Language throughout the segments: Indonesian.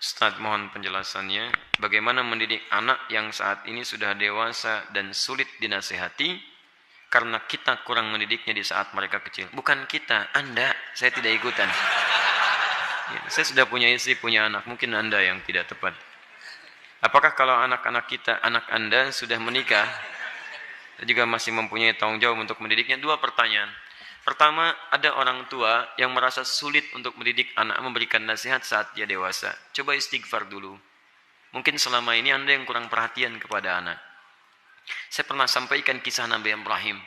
Ustaz, mohon penjelasannya. Bagaimana mendidik anak yang saat ini sudah dewasa dan sulit dinasehati karena kita kurang mendidiknya di saat mereka kecil. Bukan kita, Anda. Saya tidak ikutan. Ya, saya sudah punya istri, punya anak. Mungkin Anda yang tidak tepat. Apakah kalau anak-anak kita, anak Anda sudah menikah, saya juga masih mempunyai tanggung jawab untuk mendidiknya? Dua pertanyaan. Pertama, ada orang tua yang merasa sulit untuk mendidik anak, memberikan nasihat saat dia dewasa. Coba istighfar dulu. Mungkin selama ini Anda yang kurang perhatian kepada anak. Saya pernah sampaikan kisah Nabi Ibrahim.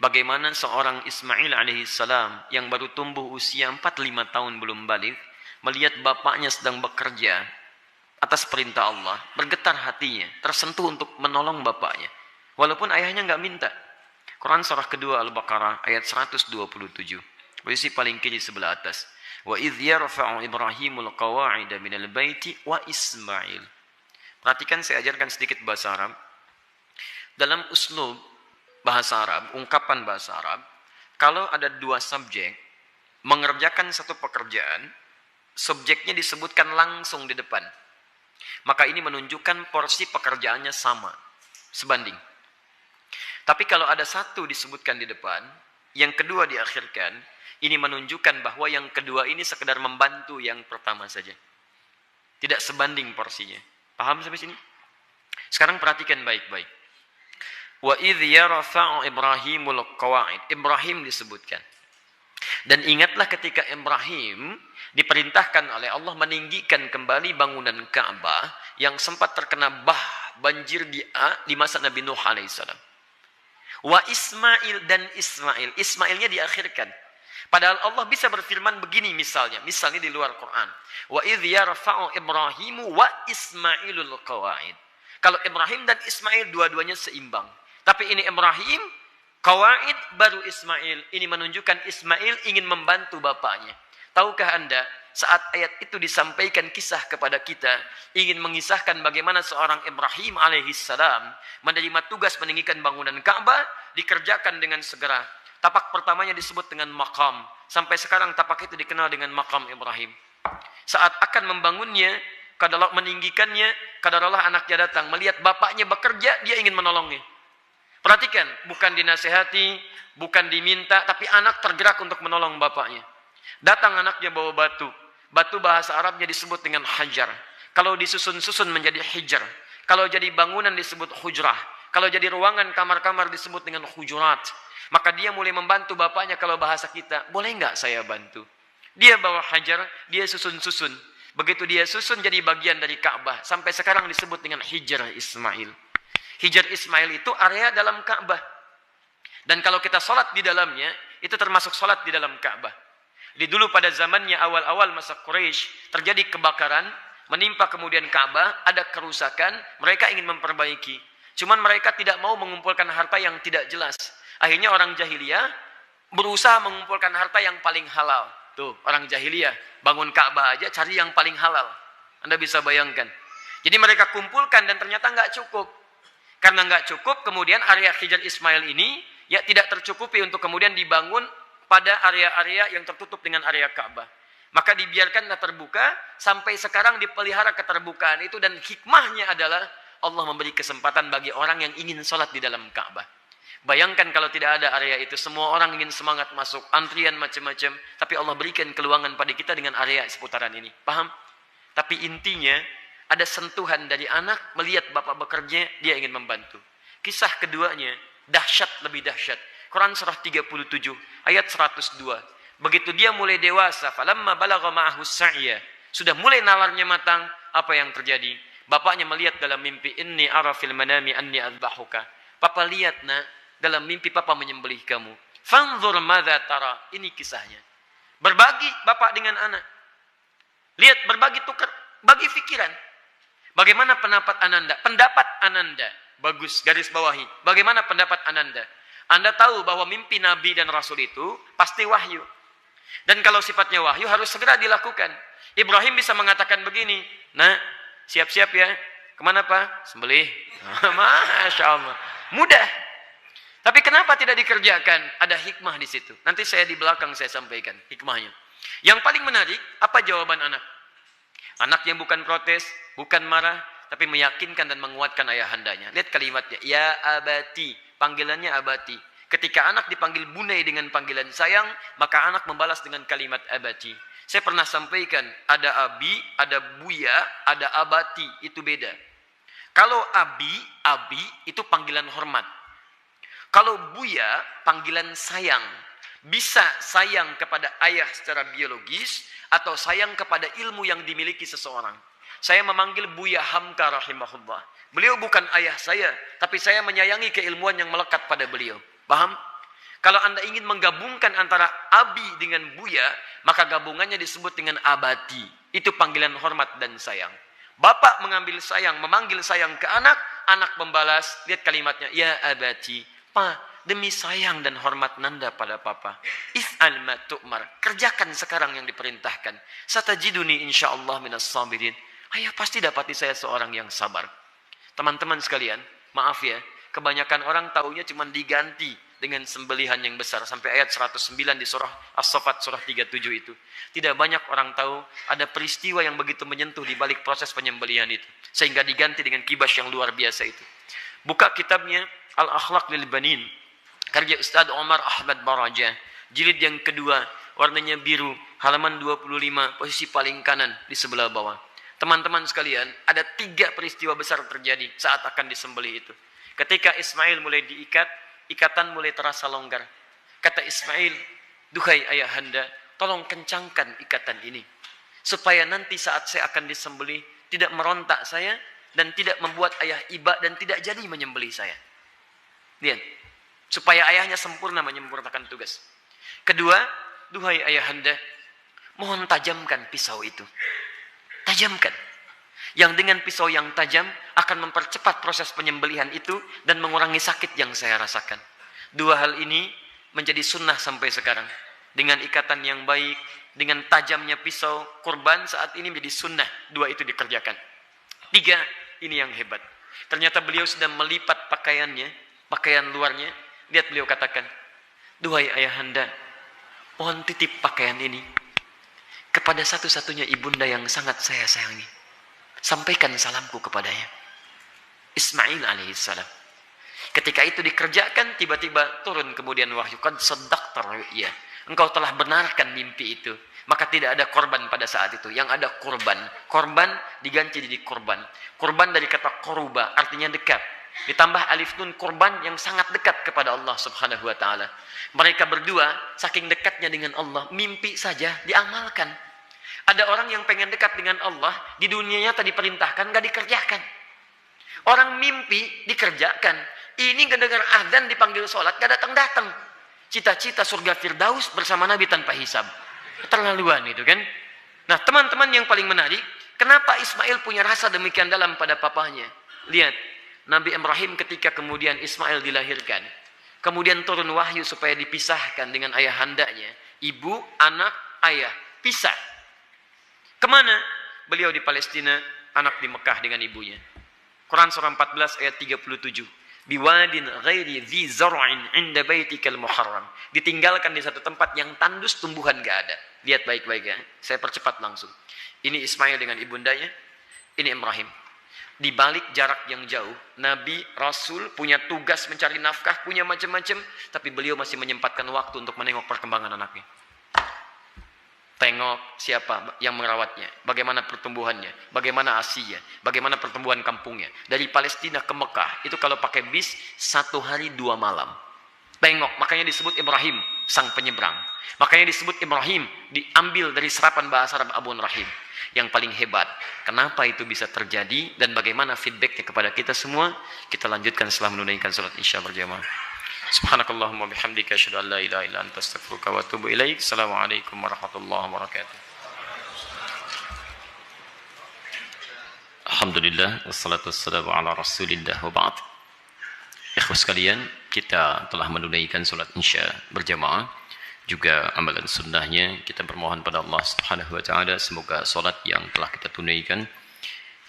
Bagaimana seorang Ismail alaihissalam yang baru tumbuh usia 4-5 tahun belum balik, melihat bapaknya sedang bekerja atas perintah Allah, bergetar hatinya, tersentuh untuk menolong bapaknya. Walaupun ayahnya nggak minta. Quran surah kedua Al-Baqarah ayat 127. Posisi paling kiri sebelah atas. Wa idh yarfa'u Ibrahimul qawa'ida minal baiti wa Ismail. Perhatikan, saya ajarkan sedikit bahasa Arab. Dalam uslub bahasa Arab, ungkapan bahasa Arab, kalau ada dua subjek mengerjakan satu pekerjaan, subjeknya disebutkan langsung di depan. Maka ini menunjukkan porsi pekerjaannya sama, sebanding. Tapi kalau ada satu disebutkan di depan, yang kedua diakhirkan, ini menunjukkan bahwa yang kedua ini sekedar membantu yang pertama saja. Tidak sebanding porsinya. Paham sampai sini? Sekarang perhatikan baik-baik. Wa idh yarfa'u Ibrahimul qawa'id. Ibrahim disebutkan. Dan ingatlah ketika Ibrahim diperintahkan oleh Allah meninggikan kembali bangunan Ka'bah yang sempat terkena banjir di masa Nabi Nuh alaihissalam. Wa Ismail dan Ismail. Ismailnya diakhirkan. Padahal Allah bisa berfirman begini misalnya di luar Quran. Wa idh yarfa'u Ibrahimu wa Ismailul qawa'id. Kalau Ibrahim dan Ismail dua-duanya seimbang. Tapi ini Ibrahim, qawa'id baru Ismail. Ini menunjukkan Ismail ingin membantu bapaknya. Tahukah Anda, saat ayat itu disampaikan kisah kepada kita, ingin mengisahkan bagaimana seorang Ibrahim alaihissalam menerima tugas meninggikan bangunan Ka'bah, dikerjakan dengan segera. Tapak pertamanya disebut dengan maqam. Sampai sekarang tapak itu dikenal dengan maqam Ibrahim. Saat akan membangunnya, kadalah meninggikannya, kadalah anaknya datang. Melihat bapaknya bekerja, dia ingin menolongnya. Perhatikan, bukan dinasehati, bukan diminta, tapi anak tergerak untuk menolong bapaknya. Datang anaknya bawa batu. Batu bahasa Arabnya disebut dengan hajar. Kalau disusun-susun menjadi hijar. Kalau jadi bangunan disebut hujrah. Kalau jadi ruangan kamar-kamar disebut dengan hujurat. Maka dia mulai membantu bapaknya. Kalau bahasa kita, boleh nggak saya bantu? Dia bawa hajar, dia susun-susun. Begitu dia susun jadi bagian dari Ka'bah. Sampai sekarang disebut dengan Hijar Ismail. Hijar Ismail itu area dalam Ka'bah. Dan kalau kita sholat di dalamnya, itu termasuk sholat di dalam Ka'bah. Di dulu pada zamannya awal-awal masa Quraisy terjadi kebakaran, menimpa kemudian Ka'bah, ada kerusakan, mereka ingin memperbaiki. Cuman mereka tidak mau mengumpulkan harta yang tidak jelas. Akhirnya orang jahiliyah berusaha mengumpulkan harta yang paling halal. Tuh, orang jahiliyah bangun Ka'bah aja cari yang paling halal. Anda bisa bayangkan. Jadi mereka kumpulkan dan ternyata nggak cukup. Karena nggak cukup, kemudian area Hijar Ismail ini ya tidak tercukupi untuk kemudian dibangun pada area-area yang tertutup dengan area Ka'bah. Maka dibiarkanlah terbuka, sampai sekarang dipelihara keterbukaan itu, dan hikmahnya adalah Allah memberi kesempatan bagi orang yang ingin sholat di dalam Ka'bah. Bayangkan kalau tidak ada area itu, semua orang ingin semangat masuk, antrian macam-macam, tapi Allah berikan keluangan pada kita dengan area seputaran ini. Paham? Tapi intinya, ada sentuhan dari anak, melihat bapak bekerja, dia ingin membantu. Kisah keduanya, dahsyat lebih dahsyat. Quran surah 37 ayat 102. Begitu dia mulai dewasa, falamma balagha ma'ahu sa'ya, sudah mulai nalarnya matang, apa yang terjadi? Bapaknya melihat dalam mimpi, inni ara fil manami anni adbahuka. Papa lihat nak, dalam mimpi papa menyembelih kamu. Fanzur madza tara. Ini kisahnya. Berbagi bapak dengan anak. Lihat, berbagi tukar, bagi pikiran. Bagaimana pendapat Ananda? Pendapat Ananda bagus, garis bawahi. Bagaimana pendapat Ananda? Anda tahu bahwa mimpi Nabi dan Rasul itu pasti wahyu. Dan kalau sifatnya wahyu harus segera dilakukan. Ibrahim bisa mengatakan begini, nah siap-siap ya. Kemana Pak? Sembelih. Masya Allah. Mudah. Tapi kenapa tidak dikerjakan? Ada hikmah di situ. Nanti saya di belakang saya sampaikan hikmahnya. Yang paling menarik, apa jawaban anak? Anak yang bukan protes, bukan marah, tapi meyakinkan dan menguatkan ayahandanya. Lihat kalimatnya, ya abati, panggilannya abati. Ketika anak dipanggil bunai dengan panggilan sayang, maka anak membalas dengan kalimat abati. Saya pernah sampaikan, ada abi, ada buya, ada abati, itu beda. Kalau abi itu panggilan hormat. Kalau buya, panggilan sayang. Bisa sayang kepada ayah secara biologis, atau sayang kepada ilmu yang dimiliki seseorang. Saya memanggil Buya Hamka rahimahullah. Beliau bukan ayah saya, tapi saya menyayangi keilmuan yang melekat pada beliau. Paham? Kalau Anda ingin menggabungkan antara abi dengan Buya, maka gabungannya disebut dengan abati. Itu panggilan hormat dan sayang. Bapak memanggil sayang ke anak, anak membalas, lihat kalimatnya, ya abati, demi sayang dan hormat nanda pada papa, if'al ma tu'mar, kerjakan sekarang yang diperintahkan. Satajiduni insyaallah minas sabirin. Ayah pasti dapati saya seorang yang sabar. Teman-teman sekalian, maaf ya, kebanyakan orang taunya cuma diganti dengan sembelihan yang besar sampai ayat 109 di surah As-Saffat surah 37 itu. Tidak banyak orang tahu ada peristiwa yang begitu menyentuh di balik proses penyembelihan itu sehingga diganti dengan kibas yang luar biasa itu. Buka kitabnya Al-Akhlaq lil Banin karya Ustaz Omar Ahmad Baraja, jilid yang kedua, warnanya biru, halaman 25, posisi paling kanan di sebelah bawah. Teman-teman sekalian, ada 3 peristiwa besar terjadi saat akan disembelih itu. Ketika Ismail mulai diikat, ikatan mulai terasa longgar. Kata Ismail, duhai ayahanda, tolong kencangkan ikatan ini. Supaya nanti saat saya akan disembelih, tidak merontak saya, dan tidak membuat ayah iba, dan tidak jadi menyembelih saya. Lihat, supaya ayahnya sempurna menyempurnakan tugas. Kedua, duhai ayahanda, mohon tajamkan pisau itu. Tajamkan. Yang dengan pisau yang tajam akan mempercepat proses penyembelihan itu dan mengurangi sakit yang saya rasakan. 2 hal ini menjadi sunnah sampai sekarang. Dengan ikatan yang baik, dengan tajamnya pisau kurban saat ini menjadi sunnah. 2 itu dikerjakan. 3, ini yang hebat. Ternyata beliau sedang melipat pakaiannya, pakaian luarnya. Lihat beliau katakan, duhai ayahanda, mohon titip pakaian ini kepada satu-satunya ibunda yang sangat saya sayangi. Sampaikan salamku kepadanya. Ismail alaihissalam. Ketika itu dikerjakan, tiba-tiba turun kemudian wahyu. Qad saddaqta ru'ya. Engkau telah benarkan mimpi itu. Maka tidak ada korban pada saat itu. Yang ada korban. Korban diganti jadi korban. Korban dari kata koruba, artinya dekat. Ditambah alif nun, korban yang sangat dekat kepada Allah subhanahu wa ta'ala. Mereka berdua, saking dekatnya dengan Allah, mimpi saja diamalkan. Ada orang yang pengen dekat dengan Allah, di dunianya tadi perintahkan, gak dikerjakan. Orang mimpi dikerjakan. Ini gak dengar azan dipanggil sholat, gak datang-datang. Cita-cita surga Firdaus bersama Nabi tanpa hisab. Keterlaluan itu kan. Nah teman-teman yang paling menarik, kenapa Ismail punya rasa demikian dalam pada papahnya? Lihat, Nabi Ibrahim ketika kemudian Ismail dilahirkan, kemudian turun wahyu supaya dipisahkan dengan ayahandanya. Ibu, anak, ayah, pisah. Kemana? Beliau di Palestina, anak di Mekah dengan ibunya. Quran surah 14 ayat 37. Biwadin ghairi dhi zar'in 'inda baitikal muharram. Ditinggalkan di satu tempat yang tandus tumbuhan gak ada. Lihat baik-baik ya. Saya percepat langsung. Ini Ismail dengan ibundanya, ini Ibrahim. Di balik jarak yang jauh, Nabi, Rasul punya tugas mencari nafkah, punya macam-macam, tapi beliau masih menyempatkan waktu untuk menengok perkembangan anaknya. Tengok siapa yang merawatnya, bagaimana pertumbuhannya, bagaimana asinya, bagaimana pertumbuhan kampungnya. Dari Palestina ke Mekah, itu kalau pakai bis, 1 hari 2 malam. Tengok, makanya disebut Ibrahim, sang penyeberang. Makanya disebut Ibrahim, diambil dari serapan bahasa Arab Abun Rahim. Yang paling hebat, kenapa itu bisa terjadi, dan bagaimana feedbacknya kepada kita semua, kita lanjutkan setelah menunaikan salat Isya berjamaah. Subhanakallahumma bihamdika asyhadu an la ilaha illa anta astaghfiruka wa atubu ilaik. Assalamualaikum warahmatullahi wabarakatuh. Alhamdulillah wassalatu wassalamu ala Rasulillah wa ba'd. Ikhwas sekalian, kita telah menunaikan salat Isya berjamaah, juga amalan sunnahnya. Kita bermohon pada Allah Subhanahu wa taala semoga salat yang telah kita tunaikan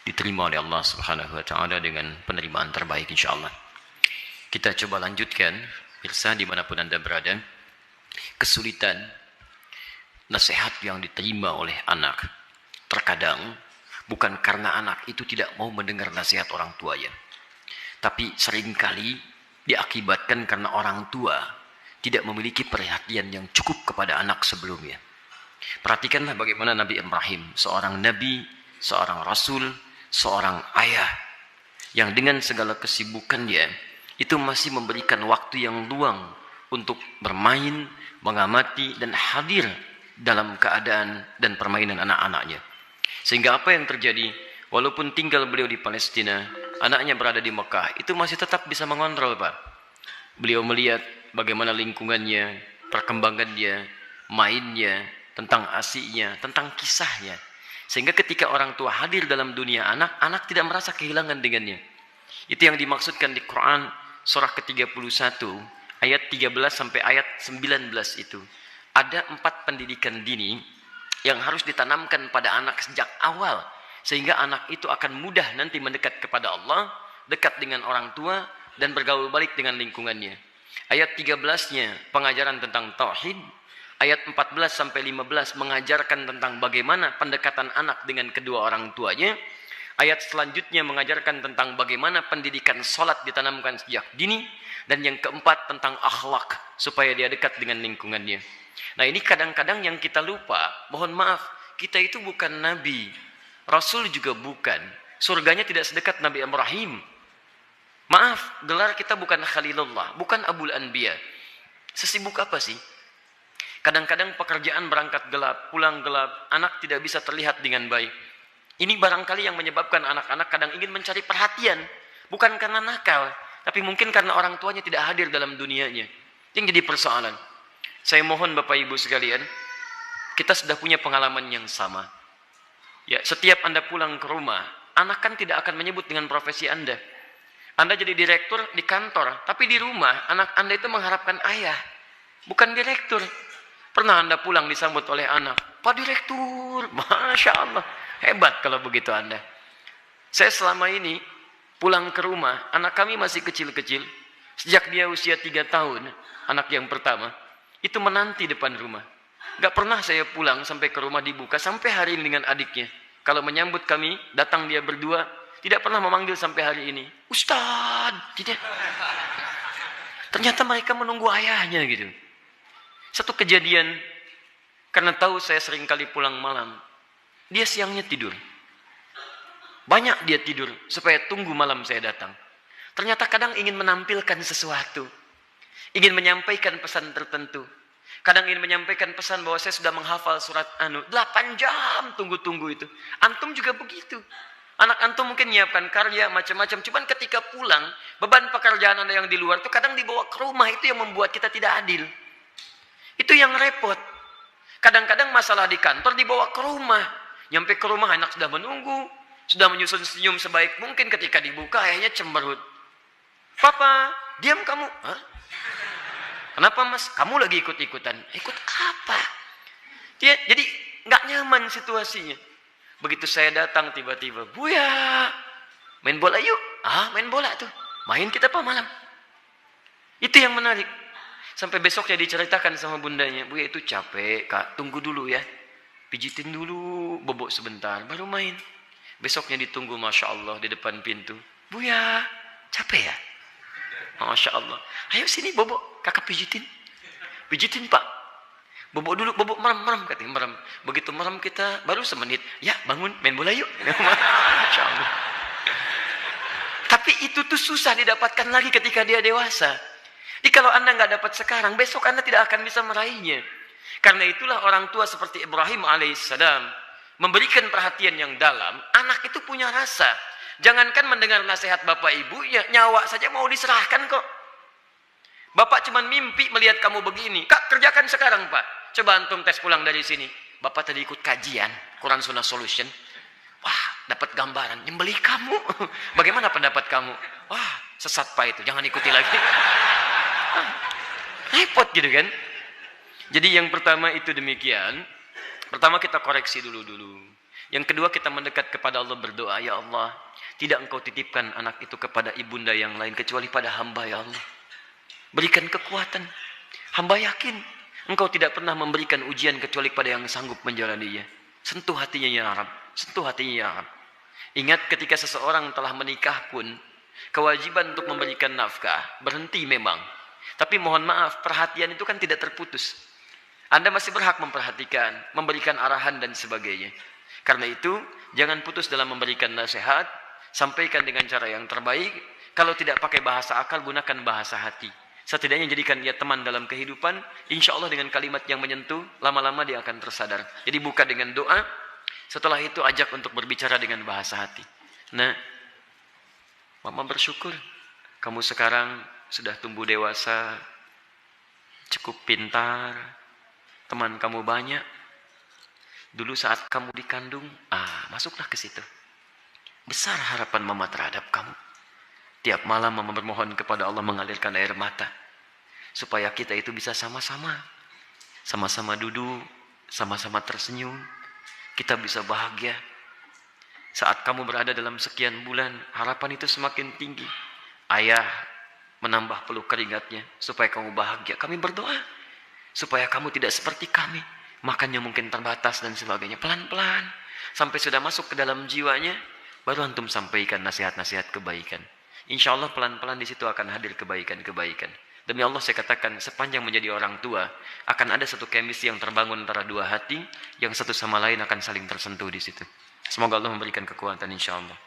diterima oleh Allah Subhanahu wa taala dengan penerimaan terbaik insyaallah. Kita coba lanjutkan, pemirsa dimanapun Anda berada, kesulitan nasihat yang diterima oleh anak, Terkadang bukan karena anak itu tidak mau mendengar nasihat orang tuanya, tapi seringkali diakibatkan karena orang tua tidak memiliki perhatian yang cukup kepada anak sebelumnya. Perhatikanlah bagaimana Nabi Ibrahim, seorang nabi, seorang rasul, seorang ayah, yang dengan segala kesibukannya itu masih memberikan waktu yang luang untuk bermain, mengamati, dan hadir dalam keadaan dan permainan anak-anaknya. Sehingga apa yang terjadi, walaupun tinggal beliau di Palestina, anaknya berada di Mekah, itu masih tetap bisa mengontrol, Pak. Beliau melihat bagaimana lingkungannya, perkembangannya, mainnya, tentang asiknya, tentang kisahnya. Sehingga ketika orang tua hadir dalam dunia anak, anak tidak merasa kehilangan dengannya. Itu yang dimaksudkan di Quran surah ke-31 ayat 13 sampai ayat 19 itu. Ada 4 pendidikan dini yang harus ditanamkan pada anak sejak awal. Sehingga anak itu akan mudah nanti mendekat kepada Allah, dekat dengan orang tua, dan bergaul balik dengan lingkungannya. Ayat 13-nya pengajaran tentang tauhid. Ayat 14 sampai 15 mengajarkan tentang bagaimana pendekatan anak dengan kedua orang tuanya. Ayat selanjutnya mengajarkan tentang bagaimana pendidikan salat ditanamkan sejak dini. Dan yang keempat tentang akhlak supaya dia dekat dengan lingkungannya. Nah, ini kadang-kadang yang kita lupa. Mohon maaf, kita itu bukan nabi, rasul juga bukan. Surganya tidak sedekat Nabi Ibrahim. Maaf, gelar kita bukan Khalilullah, bukan Abul Anbiya. Sesibuk apa sih? Kadang-kadang pekerjaan berangkat gelap, pulang gelap, anak tidak bisa terlihat dengan baik. Ini barangkali yang menyebabkan anak-anak kadang ingin mencari perhatian. Bukan karena nakal, tapi mungkin karena orang tuanya tidak hadir dalam dunianya. Yang jadi persoalan. Saya mohon Bapak Ibu sekalian, kita sudah punya pengalaman yang sama. Ya, setiap Anda pulang ke rumah, anak kan tidak akan menyebut dengan profesi Anda. Anda jadi direktur di kantor, tapi di rumah anak Anda itu mengharapkan ayah, bukan direktur. Pernah Anda pulang disambut oleh anak, Pak Direktur, Masya Allah, hebat kalau begitu Anda. Saya selama ini pulang ke rumah, anak kami masih kecil-kecil. Sejak dia usia 3 tahun, anak yang pertama, itu menanti depan rumah. Gak pernah saya pulang sampai ke rumah dibuka, sampai hari ini dengan adiknya. Kalau menyambut kami, datang dia berdua, tidak pernah memanggil sampai hari ini. Ustadz, tidak. Ternyata mereka menunggu ayahnya gitu. Satu kejadian, karena tahu saya sering kali pulang malam, dia siangnya tidur. Banyak dia tidur, supaya tunggu malam saya datang. Ternyata kadang ingin menampilkan sesuatu. Ingin menyampaikan pesan tertentu. Kadang ingin menyampaikan pesan bahwa saya sudah menghafal surat 8 jam tunggu-tunggu itu. Antum juga begitu. Anak antum mungkin menyiapkan karya macam-macam. Cuman ketika pulang, beban pekerjaan Anda yang di luar itu kadang dibawa ke rumah. Itu yang membuat kita tidak adil. Itu yang repot. Kadang-kadang masalah di kantor dibawa ke rumah. Nyampe ke rumah anak sudah menunggu. Sudah menyusun senyum sebaik mungkin, ketika dibuka ayahnya cemberut. Papa, diam kamu. Hah? Kenapa mas? Kamu lagi ikut-ikutan. Ikut apa? Jadi nggak nyaman situasinya. Begitu saya datang tiba-tiba, Buya, main bola yuk. Main bola tuh. Main kita apa malam? Itu yang menarik. Sampai besoknya diceritakan sama bundanya, Buya itu capek kak, tunggu dulu ya. Pijitin dulu, bobok sebentar, baru main. Besoknya ditunggu, Masya Allah, di depan pintu. Buya, capek ya? Masya Allah. Ayo sini bobok, kakak pijitin. Pijitin pak. Bobok dulu, bobok merem, katanya merem. Begitu merem kita, baru semenit. Ya bangun, main bola yuk. Masya Allah. Tapi itu tuh susah didapatkan lagi ketika dia dewasa. Jadi kalau Anda nggak dapat sekarang, besok Anda tidak akan bisa meraihnya. Karena itulah orang tua seperti Ibrahim alaihissalam memberikan perhatian yang dalam. Anak itu punya rasa. Jangankan mendengar nasihat bapak ibu, ya nyawa saja mau diserahkan kok. Bapak cuma mimpi melihat kamu begini. Kak, kerjakan sekarang pak. Coba antum tes pulang dari sini. Bapak tadi ikut kajian Quran Sunnah Solution. Wah, dapat gambaran. Nyembelih kamu. Bagaimana pendapat kamu? Wah, sesat pak itu. Jangan ikuti lagi. Repot gitu kan. Jadi yang pertama itu demikian. Pertama kita koreksi dulu. Yang kedua kita mendekat kepada Allah, berdoa, ya Allah, tidak engkau titipkan anak itu kepada ibunda yang lain kecuali pada hamba ya Allah. Berikan kekuatan. Hamba yakin engkau tidak pernah memberikan ujian kecuali kepada yang sanggup menjalaninya. Sentuh hatinya ya Rab, sentuh hatinya ya Rab. Ingat ketika seseorang telah menikah pun, kewajiban untuk memberikan nafkah berhenti memang. Tapi mohon maaf, perhatian itu kan tidak terputus. Anda masih berhak memperhatikan, memberikan arahan dan sebagainya. Karena itu, jangan putus dalam memberikan nasihat, sampaikan dengan cara yang terbaik. Kalau tidak pakai bahasa akal, gunakan bahasa hati. Setidaknya jadikan dia teman dalam kehidupan, insya Allah dengan kalimat yang menyentuh, lama-lama dia akan tersadar. Jadi buka dengan doa, setelah itu ajak untuk berbicara dengan bahasa hati. Nah, Mama bersyukur, kamu sekarang sudah tumbuh dewasa, cukup pintar, teman kamu banyak. Dulu saat kamu dikandung, masuklah ke situ. Besar harapan Mama terhadap kamu. Tiap malam Mama bermohon kepada Allah mengalirkan air mata. Supaya kita itu bisa sama-sama. Sama-sama duduk, sama-sama tersenyum. Kita bisa bahagia. Saat kamu berada dalam sekian bulan, harapan itu semakin tinggi. Ayah menambah peluk keringatnya supaya kamu bahagia. Kami berdoa supaya kamu tidak seperti kami. Makannya mungkin terbatas dan sebagainya. Pelan-pelan. Sampai sudah masuk ke dalam jiwanya, baru antum sampaikan nasihat-nasihat kebaikan. Insya Allah pelan-pelan di situ akan hadir kebaikan-kebaikan. Demi Allah saya katakan, sepanjang menjadi orang tua, akan ada satu chemistry yang terbangun antara dua hati, yang satu sama lain akan saling tersentuh di situ. Semoga Allah memberikan kekuatan insya Allah.